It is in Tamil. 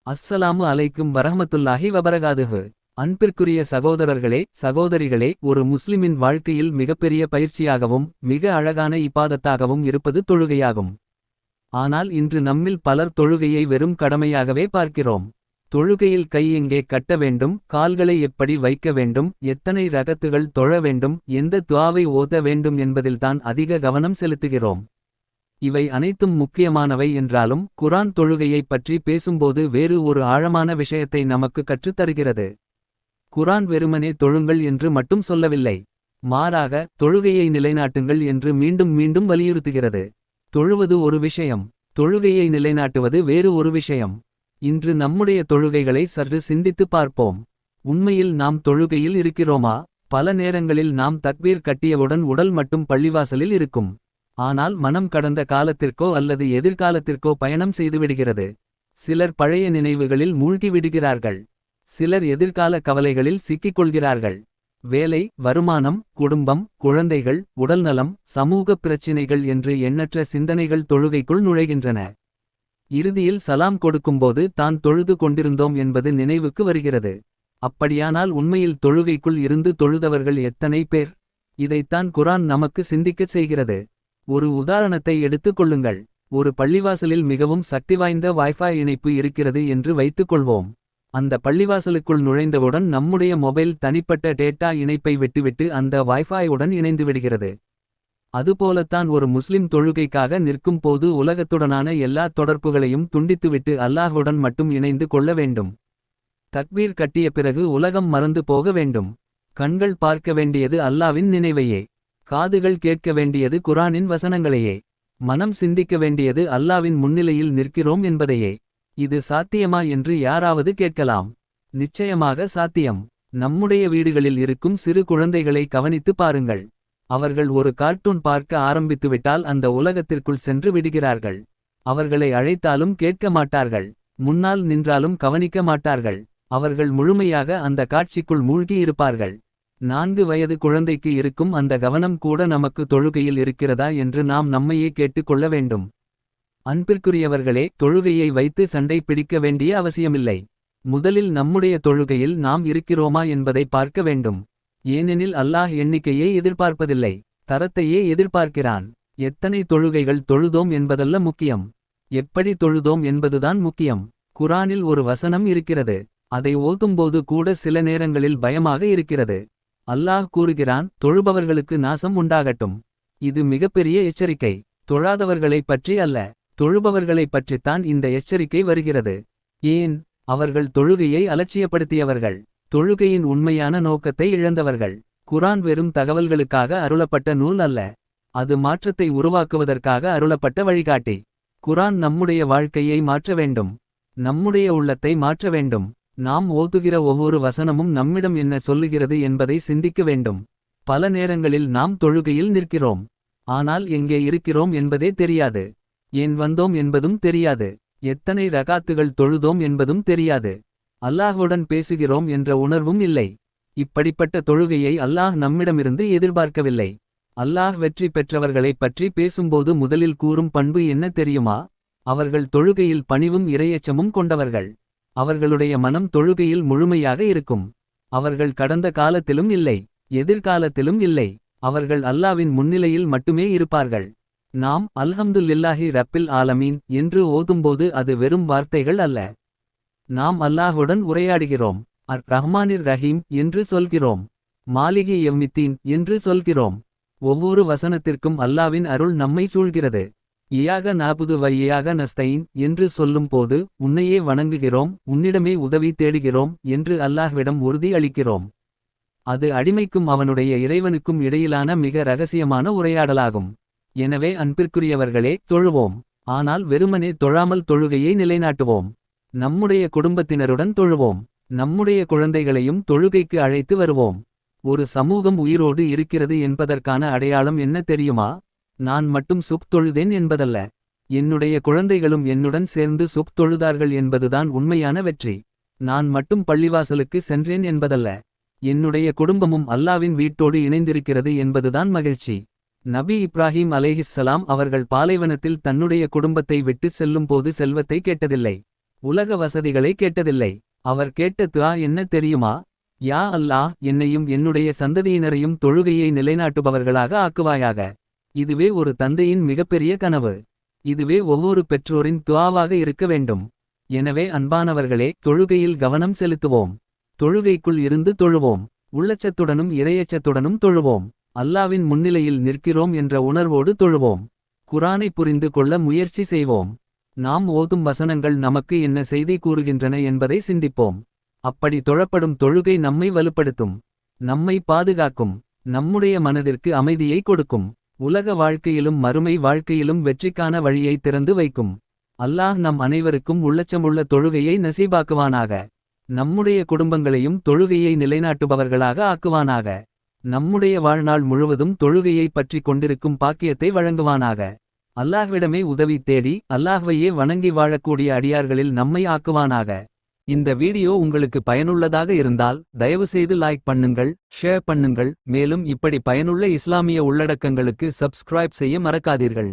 அஸ்ஸலாமு அலைக்கும் வரஹ்மத்துல்லாஹி வபரகாதுஹு. அன்பிற்குரிய சகோதரர்களே சகோதரிகளே, ஒரு முஸ்லிமின் வாழ்க்கையில் மிகப்பெரிய பயிற்சியாகவும் மிக அழகான இபாதத்தாகவும் இருப்பது தொழுகையாகும். ஆனால் இன்று நம்மில் பலர் தொழுகையை வெறும் கடமையாகவே பார்க்கிறோம். தொழுகையில் கை எங்கே கட்ட வேண்டும், கால்களை எப்படி வைக்க வேண்டும், எத்தனை ரகத்துகள் தொழ வேண்டும், எந்த துஆவை ஓத வேண்டும் என்பதில்தான் அதிக கவனம் செலுத்துகிறோம். இவை அனைத்தும் முக்கியமானவை என்றாலும் குர்ஆன் தொழுகையைப் பற்றி பேசும்போது வேறு ஒரு ஆழமான விஷயத்தை நமக்கு கற்றுத் தருகிறது. குர்ஆன் வெறுமனே தொழுங்கள் என்று மட்டும் சொல்லவில்லை. மாறாக தொழுகையை நிலைநாட்டுங்கள் என்று மீண்டும் மீண்டும் வலியுறுத்துகிறது. தொழுவது ஒரு விஷயம், தொழுகையை நிலைநாட்டுவது வேறு ஒரு விஷயம். இன்று நம்முடைய தொழுகைகளை சற்று சிந்தித்துப் பார்ப்போம். உண்மையில் நாம் தொழுகையில் இருக்கிறோமா? பல நேரங்களில் நாம் தக்பீர் கட்டியவுடன் உடல் மட்டும் பள்ளிவாசலில் இருக்கும். ஆனால் மனம் கடந்த காலத்திற்கோ அல்லது எதிர்காலத்திற்கோ பயணம் செய்துவிடுகிறது. சிலர் பழைய நினைவுகளில் மூழ்கி விடுகிறார்கள். சிலர் எதிர்கால கவலைகளில் சிக்கிக் கொள்கிறார்கள். வேலை, வருமானம், குடும்பம், குழந்தைகள், உடல்நலம், சமூக பிரச்சினைகள் என்று எண்ணற்ற சிந்தனைகள் தொழுகைக்குள் நுழைகின்றன. இறுதியில் சலாம் கொடுக்கும்போது தான் தொழுது கொண்டிருந்தோம் என்பது நினைவுக்கு வருகிறது. அப்படியானால் உண்மையில் தொழுகைக்குள் இருந்து தொழுதவர்கள் எத்தனை பேர்? இதைத்தான் குர்ஆன் நமக்கு சிந்திக்கச் செய்கிறது. ஒரு உதாரணத்தை எடுத்துக் கொள்ளுங்கள். ஒரு பள்ளிவாசலில் மிகவும் சக்திவாய்ந்த வைஃபை இணைப்பு இருக்கிறது என்று வைத்துக் கொள்வோம். அந்த பள்ளிவாசலுக்குள் நுழைந்தவுடன் நம்முடைய மொபைல் தனிப்பட்ட டேட்டா இணைப்பை விட்டுவிட்டு அந்த வைஃபையுடன் இணைந்துவிடுகிறது. அதுபோலத்தான் ஒரு முஸ்லிம் தொழுகைக்காக நிற்கும் போது உலகத்துடனான எல்லா தொடர்புகளையும் துண்டித்துவிட்டு அல்லாஹ்வுடன் மட்டும் இணைந்து கொள்ள வேண்டும். தக்பீர் கட்டிய பிறகு உலகம் மறந்து போக வேண்டும். கண்கள் பார்க்க வேண்டியது அல்லாவின் நினைவையே. காதுகள் கேட்க வேண்டியது குர்ஆனின் வசனங்களையே. மனம் சிந்திக்க வேண்டியது அல்லாவின் முன்னிலையில் நிற்கிறோம் என்பதையே. இது சாத்தியமா என்று யாராவது கேட்கலாம். நிச்சயமாக சாத்தியம். நம்முடைய வீடுகளில் இருக்கும் சிறு குழந்தைகளை கவனித்து பாருங்கள். அவர்கள் ஒரு கார்ட்டூன் பார்க்க ஆரம்பித்துவிட்டால் அந்த உலகத்திற்குள் சென்று விடுகிறார்கள். அவர்களை அழைத்தாலும் கேட்க மாட்டார்கள். முன்னால் நின்றாலும் கவனிக்க மாட்டார்கள். அவர்கள் முழுமையாக அந்த காட்சிக்குள் மூழ்கி இருப்பார்கள். 4 வயது குழந்தைக்கு இருக்கும் அந்த கவனம் கூட நமக்கு தொழுகையில் இருக்கிறதா என்று நாம் நம்மையே கேட்டுக்கொள்ள வேண்டும். அன்பிற்குரியவர்களே, தொழுகையை வைத்து சண்டை பிடிக்க வேண்டிய அவசியமில்லை. முதலில் நம்முடைய தொழுகையில் நாம் இருக்கிறோமா என்பதை பார்க்க வேண்டும். ஏனெனில் அல்லாஹ் எண்ணிக்கையை எதிர்பார்ப்பதில்லை, தரத்தையே எதிர்பார்க்கிறான். எத்தனை தொழுகைகள் தொழுதோம் என்பதல்ல முக்கியம், எப்படி தொழுதோம் என்பதுதான் முக்கியம். குர்ஆனில் ஒரு வசனம் இருக்கிறது. அதை ஓதும்போது கூட சில நேரங்களில் பயமாக இருக்கிறது. அல்லாஹ் கூறுகிறான், தொழுபவர்களுக்கு நாசம் உண்டாகட்டும். இது மிகப்பெரிய எச்சரிக்கை. தொழாதவர்களைப் பற்றி அல்ல, தொழுபவர்களைப் பற்றித்தான் இந்த எச்சரிக்கை வருகிறது. ஏன்? அவர்கள் தொழுகையை அலட்சியப்படுத்தியவர்கள். தொழுகையின் உண்மையான நோக்கத்தை இழந்தவர்கள். குர்ஆன் வெறும் தகவல்களுக்காக அருளப்பட்ட நூல் அல்ல, அது மாற்றத்தை உருவாக்குவதற்காக அருளப்பட்ட வழிகாட்டி. குர்ஆன் நம்முடைய வாழ்க்கையை மாற்ற வேண்டும், நம்முடைய உள்ளத்தை மாற்ற வேண்டும். நாம் ஓதுகிற ஒவ்வொரு வசனமும் நம்மிடம் என்ன சொல்லுகிறது என்பதை சிந்திக்க வேண்டும். பல நேரங்களில் நாம் தொழுகையில் நிற்கிறோம், ஆனால் எங்கே இருக்கிறோம் என்பதே தெரியாது. ஏன் வந்தோம் என்பதும் தெரியாது. எத்தனை ரகாத்துகள் தொழுதோம் என்பதும் தெரியாது. அல்லாஹ்வுடன் பேசுகிறோம் என்ற உணர்வும் இல்லை. இப்படிப்பட்ட தொழுகையை அல்லாஹ் நம்மிடமிருந்து எதிர்பார்க்கவில்லை. அல்லாஹ் வெற்றி பெற்றவர்களைப் பற்றி பேசும்போது முதலில் கூறும் பண்பு என்ன தெரியுமா? அவர்கள் தொழுகையில் பணிவும் இறையச்சமும் கொண்டவர்கள். அவர்களுடைய மனம் தொழுகையில் முழுமையாக இருக்கும். அவர்கள் கடந்த காலத்திலும் இல்லை, எதிர்காலத்திலும் இல்லை. அவர்கள் அல்லாவின் முன்னிலையில் மட்டுமே இருப்பார்கள். நாம் அல்ஹம்துலில்லாஹி ரப்பில் ஆலமீன் என்று ஓதும்போது அது வெறும் வார்த்தைகள் அல்ல. நாம் அல்லாஹ்வுடன் உரையாடுகிறோம். அர் ரஹ்மானிர் ரஹீம் என்று சொல்கிறோம். மாலிகி யவ்மித்தீன் என்று சொல்கிறோம். ஒவ்வொரு வசனத்திற்கும் அல்லாவின் அருள் நம்மை சூழ்கிறது. இயாக நாபுது வ இயாக நஸ்தஈன் என்று சொல்லும் போது உன்னையே வணங்குகிறோம், உன்னிடமே உதவி தேடுகிறோம் என்று அல்லாஹ்விடம் உறுதி அளிக்கிறோம். அது அடிமைக்கும் அவனுடைய இறைவனுக்கும் இடையிலான மிக இரகசியமான உரையாடலாகும். எனவே அன்பிற்குரியவர்களே, தொழுவோம். ஆனால் வெறுமனே தொழாமல் தொழுகையை நிலைநாட்டுவோம். நம்முடைய குடும்பத்தினருடன் தொழுவோம். நம்முடைய குழந்தைகளையும் தொழுகைக்கு அழைத்து வருவோம். ஒரு சமூகம் உயிரோடு இருக்கிறது என்பதற்கான அடையாளம் என்ன தெரியுமா? நான் மட்டும் சுப் தொழுதேன் என்பதல்ல, என்னுடைய குழந்தைகளும் என்னுடன் சேர்ந்து சுப் தொழுதார்கள் என்பதுதான் உண்மையான வெற்றி. நான் மட்டும் பள்ளிவாசலுக்கு சென்றேன் என்பதல்ல, என்னுடைய குடும்பமும் அல்லாவின் வீட்டோடு இணைந்திருக்கிறது என்பதுதான் மகிழ்ச்சி. நபி இப்ராஹிம் அலைஹிஸ்ஸலாம் அவர்கள் பாலைவனத்தில் தன்னுடைய குடும்பத்தை விட்டுச் செல்லும்போது செல்வத்தை கேட்டதில்லை. உலக வசதிகளை கேட்டதில்லை. அவர் கேட்ட துஆ என்ன தெரியுமா? யா அல்லாஹ், என்னையும் என்னுடைய சந்ததியினரையும் தொழுகையை நிலைநாட்டுபவர்களாக ஆக்குவாயாக. இதுவே ஒரு தந்தையின் மிகப்பெரிய கனவு. இதுவே ஒவ்வொரு பெற்றோரின் துஆவாக இருக்க வேண்டும். எனவே அன்பானவர்களே, தொழுகையில் கவனம் செலுத்துவோம். தொழுகைக்குள் இருந்து தொழுவோம். உள்ளச்சத்துடனும் இறையச்சத்துடனும் தொழுவோம். அல்லாவின் முன்னிலையில் நிற்கிறோம் என்ற உணர்வோடு தொழுவோம். குரானை புரிந்து கொள்ள முயற்சி செய்வோம். நாம் ஓதும் வசனங்கள் நமக்கு என்ன செய்தி கூறுகின்றன என்பதை சிந்திப்போம். அப்படி தொழப்படும் தொழுகை நம்மை வலுப்படுத்தும். நம்மை பாதுகாக்கும். நம்முடைய மனதிற்கு அமைதியை கொடுக்கும். உலக வாழ்க்கையிலும் மறுமை வாழ்க்கையிலும் வெற்றிக்கான வழியை திறந்து வைக்கும். அல்லாஹ் நம் அனைவருக்கும் உள்ளச்சமுள்ள தொழுகையை நசீபாக்குவானாக. நம்முடைய குடும்பங்களையும் தொழுகையை நிலைநாட்டுபவர்களாக ஆக்குவானாக. நம்முடைய வாழ்நாள் முழுவதும் தொழுகையை பற்றி கொண்டிருக்கும் பாக்கியத்தை வழங்குவானாக. அல்லாஹ்விடமே உதவி தேடி அல்லாஹ்வையே வணங்கி வாழக்கூடிய அடியார்களில் நம்மை ஆக்குவானாக. இந்த வீடியோ உங்களுக்கு பயனுள்ளதாக இருந்தால் தயவுசெய்து லைக் பண்ணுங்கள், ஷேர் பண்ணுங்கள். மேலும் இப்படி பயனுள்ள இஸ்லாமிய உள்ளடக்கங்களுக்கு சப்ஸ்கிரைப் செய்ய மறக்காதீர்கள்.